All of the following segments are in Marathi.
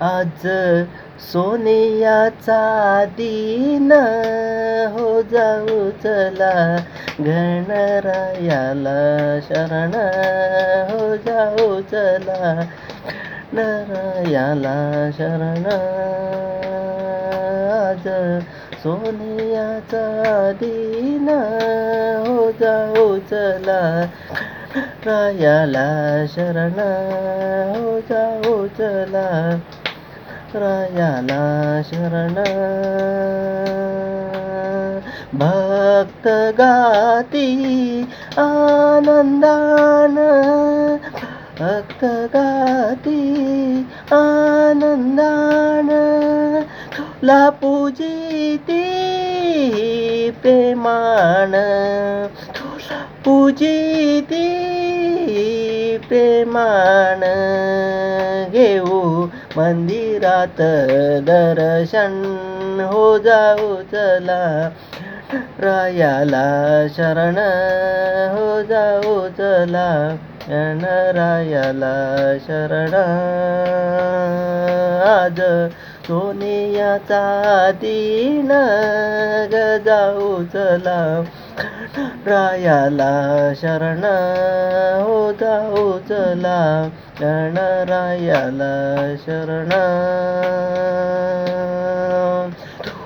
आज सोनियाचा दिन हो जाऊ चला गणरायाला शरण हो जाऊ चला गणरायाला शरण आज सोनियाचा दिन हो जाऊ चला रायाला शरण हो जाऊ चला रायाला शरण भक्त गाती आनंदान भक्त गाती आनंदान तुला पूजिती प्रेमान तुला पूजिती प्रेमान घेऊ मंदिरात दर्शन हो जाऊ चला रायाला शरण हो जाऊ चला गणरायाला शरण आज सोनियाचा दिन ग जाऊ चला रायाला शरण हो जाऊ चला गणरायाला शरण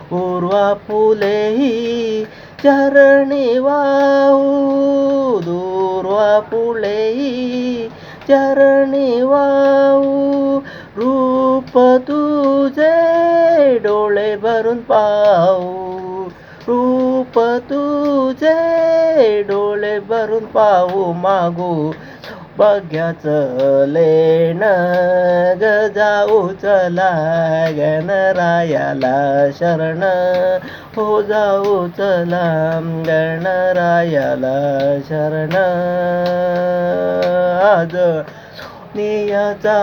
पूर्वा फुलेही चरणी वाहू दूर्वा फुलेही चरणी वाहू रूप तुझे डोळे भरून पाहू रूप तुझे डोळे भरून पाहू मागू भाग्याचं लेण ग जाऊ चला गणरायाला शरण हो जाऊ चला गणरायाला शरण आज सोनियाचा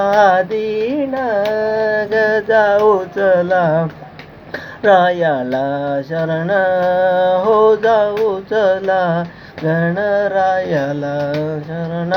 दिन ग जाऊ चला रायाला शरण हो जाऊ चला गणरायाला शरण